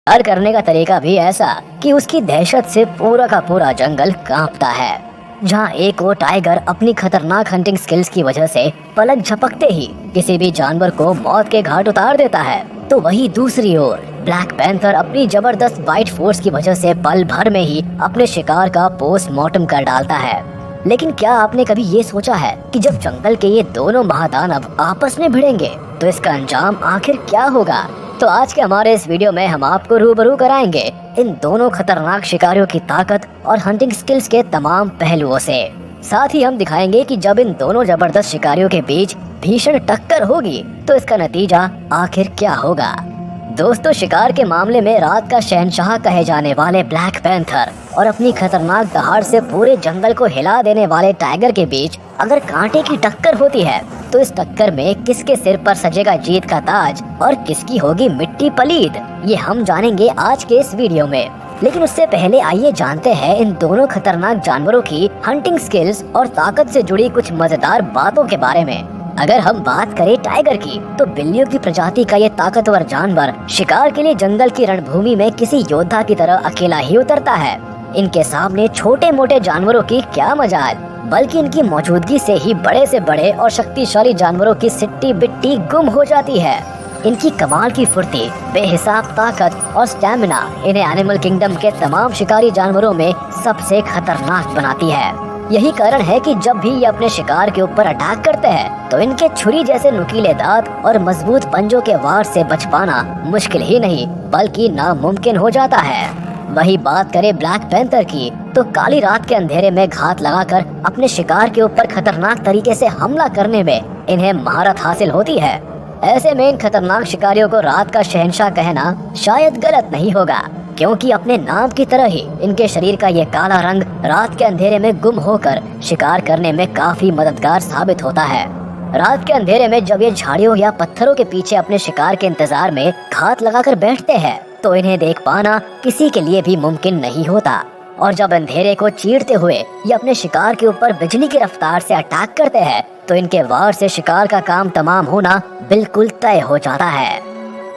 शिकार करने का तरीका भी ऐसा कि उसकी दहशत से पूरा का पूरा जंगल कांपता है। जहाँ एक और टाइगर अपनी खतरनाक हंटिंग स्किल्स की वजह से पलक झपकते ही किसी भी जानवर को मौत के घाट उतार देता है, तो वही दूसरी ओर ब्लैक पैंथर अपनी जबरदस्त बाइट फोर्स की वजह से पल भर में ही अपने शिकार का पोस्टमार्टम कर डालता है। लेकिन क्या आपने कभी ये सोचा है कि जब जंगल के ये दोनों महादानव आपस में भिड़ेंगे तो इसका अंजाम आखिर क्या होगा? तो आज के हमारे इस वीडियो में हम आपको रूबरू कराएंगे इन दोनों खतरनाक शिकारियों की ताकत और हंटिंग स्किल्स के तमाम पहलुओं से। साथ ही हम दिखाएंगे कि जब इन दोनों जबरदस्त शिकारियों के बीच भीषण टक्कर होगी तो इसका नतीजा आखिर क्या होगा। दोस्तों, शिकार के मामले में रात का शहंशाह कहे जाने वाले ब्लैक पैंथर और अपनी खतरनाक दहाड़ से पूरे जंगल को हिला देने वाले टाइगर के बीच अगर कांटे की टक्कर होती है तो इस टक्कर में किसके सिर पर सजेगा जीत का ताज और किसकी होगी मिट्टी पलीद, ये हम जानेंगे आज के इस वीडियो में। लेकिन उससे पहले आइए जानते हैं इन दोनों खतरनाक जानवरों की हंटिंग स्किल्स और ताकत से जुड़ी कुछ मजेदार बातों के बारे में। अगर हम बात करें टाइगर की, तो बिल्लियों की प्रजाति का ये ताकतवर जानवर शिकार के लिए जंगल की रणभूमि में किसी योद्धा की तरह अकेला ही उतरता है। इनके सामने छोटे मोटे जानवरों की क्या मजाल, बल्कि इनकी मौजूदगी से ही बड़े से बड़े और शक्तिशाली जानवरों की सिट्टी बिट्टी गुम हो जाती है। इनकी कमाल की फुर्ती, बेहिसाब ताकत और स्टैमिना इन्हें एनिमल किंगडम के तमाम शिकारी जानवरों में सबसे खतरनाक बनाती है। यही कारण है कि जब भी ये अपने शिकार के ऊपर अटैक करते हैं तो इनके छुरी जैसे नुकीले दांत और मजबूत पंजों के वार से बच पाना मुश्किल ही नहीं बल्कि नामुमकिन हो जाता है। वही बात करें ब्लैक पैंथर की, तो काली रात के अंधेरे में घात लगाकर अपने शिकार के ऊपर खतरनाक तरीके से हमला करने में इन्हें महारत हासिल होती है। ऐसे में इन खतरनाक शिकारियों को रात का शहंशाह कहना शायद गलत नहीं होगा, क्योंकि अपने नाम की तरह ही इनके शरीर का ये काला रंग रात के अंधेरे में गुम होकर शिकार करने में काफी मददगार साबित होता है। रात के अंधेरे में जब ये झाड़ियों या पत्थरों के पीछे अपने शिकार के इंतजार में घात लगाकर बैठते हैं तो इन्हें देख पाना किसी के लिए भी मुमकिन नहीं होता। और जब अंधेरे को चीरते हुए ये अपने शिकार के ऊपर बिजली की रफ्तार से अटैक करते हैं तो इनके वार से शिकार का काम तमाम होना बिल्कुल तय हो जाता है।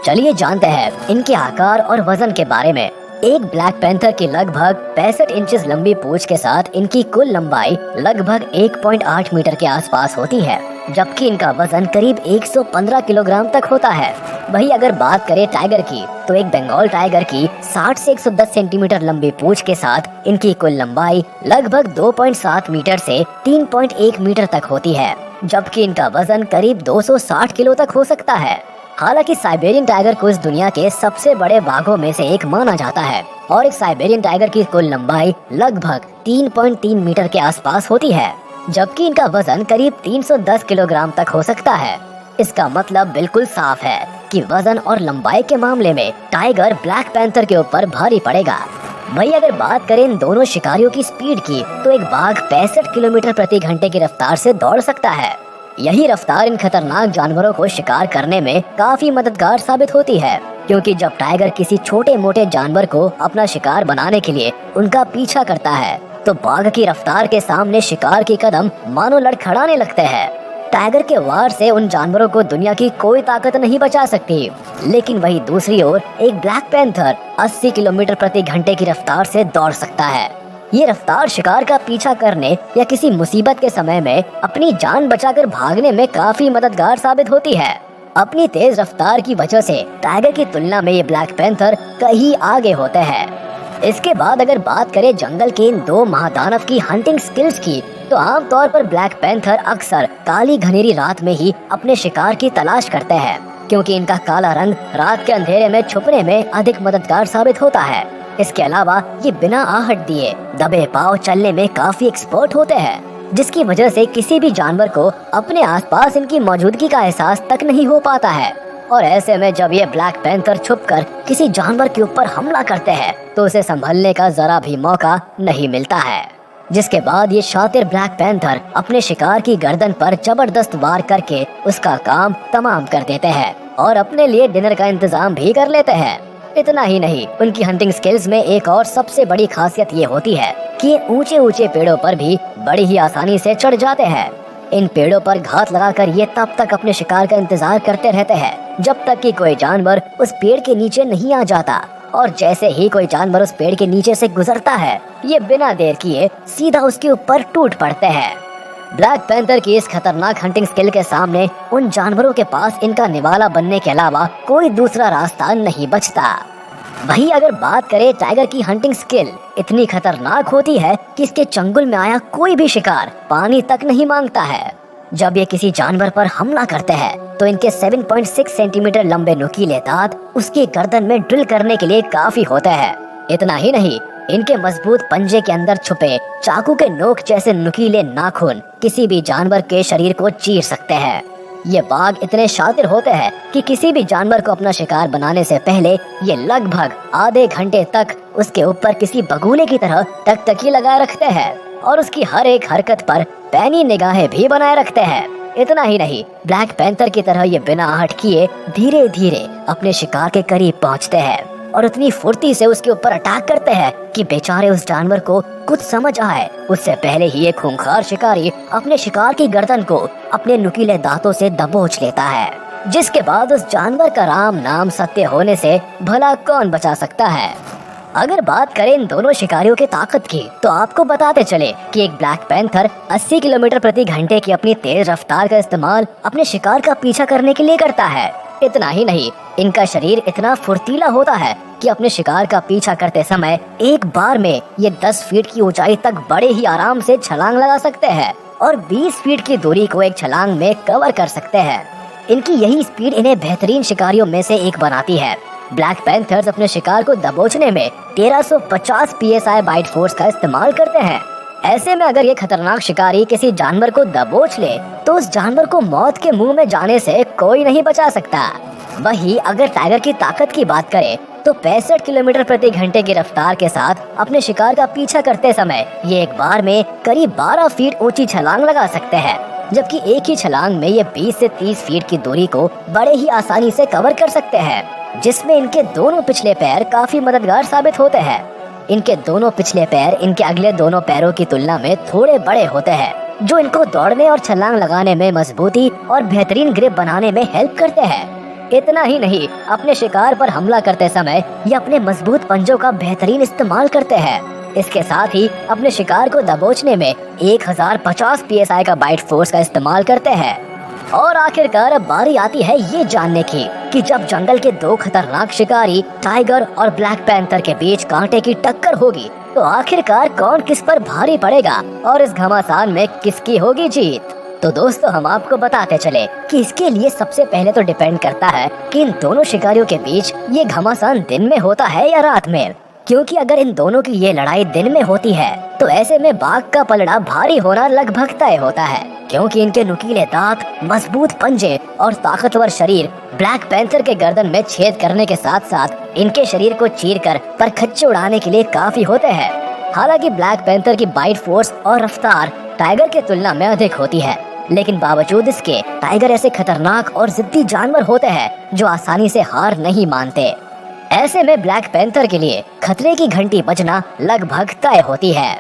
चलिए जानते हैं इनके आकार और वजन के बारे में। एक ब्लैक पैंथर की लगभग 65 इंचेस लंबी पूंछ के साथ इनकी कुल लंबाई लगभग 1.8 मीटर के आसपास होती है, जबकि इनका वजन करीब 115 किलोग्राम तक होता है। वही अगर बात करें टाइगर की, तो एक बंगाल टाइगर की 60 से 110 सेंटीमीटर लंबी पूंछ के साथ इनकी कुल लंबाई लगभग 2.7 मीटर से 3.1 मीटर तक होती है, जबकि इनका वजन करीब 260 किलो तक हो सकता है। हालांकि साइबेरियन टाइगर को इस दुनिया के सबसे बड़े बाघों में से एक माना जाता है और एक साइबेरियन टाइगर की कुल लंबाई लगभग 3.3 मीटर के आसपास होती है, जबकि इनका वजन करीब 310 किलोग्राम तक हो सकता है। इसका मतलब बिल्कुल साफ है कि वजन और लंबाई के मामले में टाइगर ब्लैक पैंथर के ऊपर भारी पड़ेगा। वही अगर बात करें इन दोनों शिकारियों की स्पीड की, तो एक बाघ 65 किलोमीटर प्रति घंटे की रफ्तार से दौड़ सकता है। यही रफ्तार इन खतरनाक जानवरों को शिकार करने में काफी मददगार साबित होती है, क्योंकि जब टाइगर किसी छोटे मोटे जानवर को अपना शिकार बनाने के लिए उनका पीछा करता है तो बाघ की रफ्तार के सामने शिकार के कदम मानो लड़खड़ाने लगते हैं। टाइगर के वार से उन जानवरों को दुनिया की कोई ताकत नहीं बचा सकती, लेकिन वही दूसरी ओर एक ब्लैक पैंथर 80 किलोमीटर प्रति घंटे की रफ्तार से दौड़ सकता है। ये रफ्तार शिकार का पीछा करने या किसी मुसीबत के समय में अपनी जान बचाकर भागने में काफी मददगार साबित होती है। अपनी तेज रफ्तार की वजह से टाइगर की तुलना में ये ब्लैक पैंथर कहीं आगे होते हैं। इसके बाद अगर बात करें जंगल के इन दो महादानव की हंटिंग स्किल्स की, तो आमतौर पर ब्लैक पैंथर अक्सर काली घनेरी रात में ही अपने शिकार की तलाश करते हैं, क्योंकि इनका काला रंग रात के अंधेरे में छुपने में अधिक मददगार साबित होता है। इसके अलावा ये बिना आहट दिए दबे पांव चलने में काफी एक्सपर्ट होते हैं, जिसकी वजह से किसी भी जानवर को अपने आसपास इनकी मौजूदगी का एहसास तक नहीं हो पाता है। और ऐसे में जब ये ब्लैक पैंथर छुपकर किसी जानवर के ऊपर हमला करते हैं तो उसे संभलने का जरा भी मौका नहीं मिलता है, जिसके बाद ये शातिर ब्लैक पैंथर अपने शिकार की गर्दन पर जबरदस्त वार करके उसका काम तमाम कर देते हैं और अपने लिए डिनर का इंतजाम भी कर लेते हैं। इतना ही नहीं, उनकी हंटिंग स्किल्स में एक और सबसे बड़ी खासियत ये होती है कि ये ऊंचे ऊंचे पेड़ों पर भी बड़ी ही आसानी से चढ़ जाते हैं। इन पेड़ों पर घात लगाकर ये तब तक अपने शिकार का इंतजार करते रहते हैं जब तक कि कोई जानवर उस पेड़ के नीचे नहीं आ जाता और जैसे ही कोई जानवर उस पेड़ के नीचे से गुजरता है, ये बिना देर किए सीधा उसके ऊपर टूट पड़ते हैं। ब्लैक पैंथर की इस खतरनाक हंटिंग स्किल के सामने उन जानवरों के पास इनका निवाला बनने के अलावा कोई दूसरा रास्ता नहीं बचता। वहीं अगर बात करें टाइगर की हंटिंग स्किल, इतनी खतरनाक होती है कि इसके चंगुल में आया कोई भी शिकार पानी तक नहीं मांगता है। जब ये किसी जानवर पर हमला करते हैं तो इनके 7.6 सेंटीमीटर लंबे नुकीले दांत उसकी गर्दन में ड्रिल करने के लिए काफी होते हैं। इतना ही नहीं, इनके मजबूत पंजे के अंदर छुपे चाकू के नोक जैसे नुकीले नाखून किसी भी जानवर के शरीर को चीर सकते हैं। ये बाघ इतने शातिर होते हैं कि किसी भी जानवर को अपना शिकार बनाने से पहले ये लगभग आधे घंटे तक उसके ऊपर किसी बगुले की तरह टकटकी लगाए रखते हैं और उसकी हर एक हरकत पर पैनी निगाहें भी बनाए रखते हैं। इतना ही नहीं, ब्लैक पैंथर की तरह ये बिना आहट किए धीरे धीरे अपने शिकार के करीब पहुंचते हैं और उतनी फुर्ती से उसके ऊपर अटैक करते हैं कि बेचारे उस जानवर को कुछ समझ आए उससे पहले ही एक खूंखार शिकारी अपने शिकार की गर्दन को अपने नुकीले दांतों से दबोच लेता है, जिसके बाद उस जानवर का राम नाम सत्य होने से भला कौन बचा सकता है। अगर बात करें इन दोनों शिकारियों की ताकत की, तो आपको बताते चले कि एक ब्लैक पैंथर 80 किलोमीटर प्रति घंटे की अपनी तेज रफ्तार का इस्तेमाल अपने शिकार का पीछा करने के लिए करता है। इतना ही नहीं, इनका शरीर इतना फुर्तीला होता है कि अपने शिकार का पीछा करते समय एक बार में ये 10 फीट की ऊंचाई तक बड़े ही आराम से छलांग लगा सकते हैं और 20 फीट की दूरी को एक छलांग में कवर कर सकते हैं। इनकी यही स्पीड इन्हें बेहतरीन शिकारियों में से एक बनाती है। ब्लैक पैंथर्स अपने शिकार को दबोचने में 1350 PSI बाइट फोर्स का इस्तेमाल करते हैं। ऐसे में अगर ये खतरनाक शिकारी किसी जानवर को दबोच ले तो उस जानवर को मौत के मुंह में जाने से कोई नहीं बचा सकता। वहीं अगर टाइगर की ताकत की बात करें तो 65 किलोमीटर प्रति घंटे की रफ्तार के साथ अपने शिकार का पीछा करते समय ये एक बार में करीब 12 फीट ऊंची छलांग लगा सकते हैं, जबकि एक ही छलांग में ये 20 से 30 फीट की दूरी को बड़े ही आसानी से कवर कर सकते हैं, जिसमें इनके दोनों पिछले पैर काफी मददगार साबित होते हैं। इनके दोनों पिछले पैर इनके अगले दोनों पैरों की तुलना में थोड़े बड़े होते हैं, जो इनको दौड़ने और छलांग लगाने में मजबूती और बेहतरीन ग्रिप बनाने में हेल्प करते हैं। इतना ही नहीं, अपने शिकार पर हमला करते समय ये अपने मजबूत पंजों का बेहतरीन इस्तेमाल करते हैं। इसके साथ ही अपने शिकार को दबोचने में 1050 PSI का बाइट फोर्स का इस्तेमाल करते हैं। और आखिरकार अब बारी आती है ये जानने की कि जब जंगल के दो खतरनाक शिकारी टाइगर और ब्लैक पैंथर के बीच कांटे की टक्कर होगी तो आखिरकार कौन किस पर भारी पड़ेगा और इस घमासान में किसकी होगी जीत। तो दोस्तों, हम आपको बताते चले कि इसके लिए सबसे पहले तो डिपेंड करता है कि इन दोनों शिकारियों के बीच ये घमासान दिन में होता है या रात में, क्योंकि अगर इन दोनों की ये लड़ाई दिन में होती है तो ऐसे में बाघ का पलड़ा भारी होना लगभग तय होता है, क्योंकि इनके नुकीले दांत, मजबूत पंजे और ताकतवर शरीर ब्लैक पैंथर के गर्दन में छेद करने के साथ साथ इनके शरीर को चीरकर परखच्चे उड़ाने के लिए काफी होते हैं। हालांकि ब्लैक पैंथर की बाइट फोर्स और रफ्तार टाइगर के तुलना में अधिक होती है, लेकिन बावजूद इसके टाइगर ऐसे खतरनाक और जिद्दी जानवर होते हैं जो आसानी से हार नहीं मानते। ऐसे में ब्लैक पैंथर के लिए खतरे की घंटी बजना लगभग तय होती है।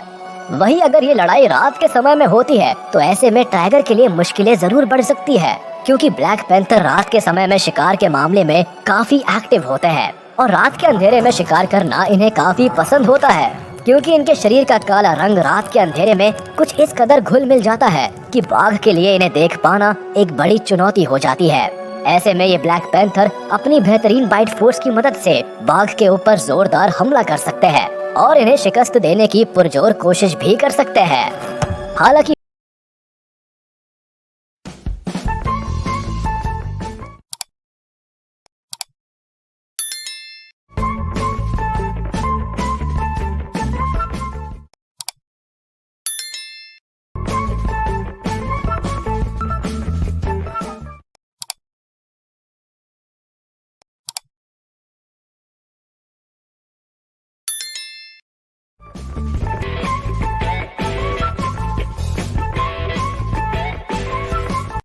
वहीं अगर ये लड़ाई रात के समय में होती है तो ऐसे में टाइगर के लिए मुश्किलें जरूर बढ़ सकती है, क्योंकि ब्लैक पैंथर रात के समय में शिकार के मामले में काफी एक्टिव होते हैं और रात के अंधेरे में शिकार करना इन्हें काफी पसंद होता है, क्योंकि इनके शरीर का काला रंग रात के अंधेरे में कुछ इस कदर घुल मिल जाता है कि बाघ के लिए इन्हें देख पाना एक बड़ी चुनौती हो जाती है। ऐसे में ये ब्लैक पैंथर अपनी बेहतरीन बाइट फोर्स की मदद से बाघ के ऊपर जोरदार हमला कर सकते हैं और इन्हें शिकस्त देने की पुरजोर कोशिश भी कर सकते हैं। हालांकि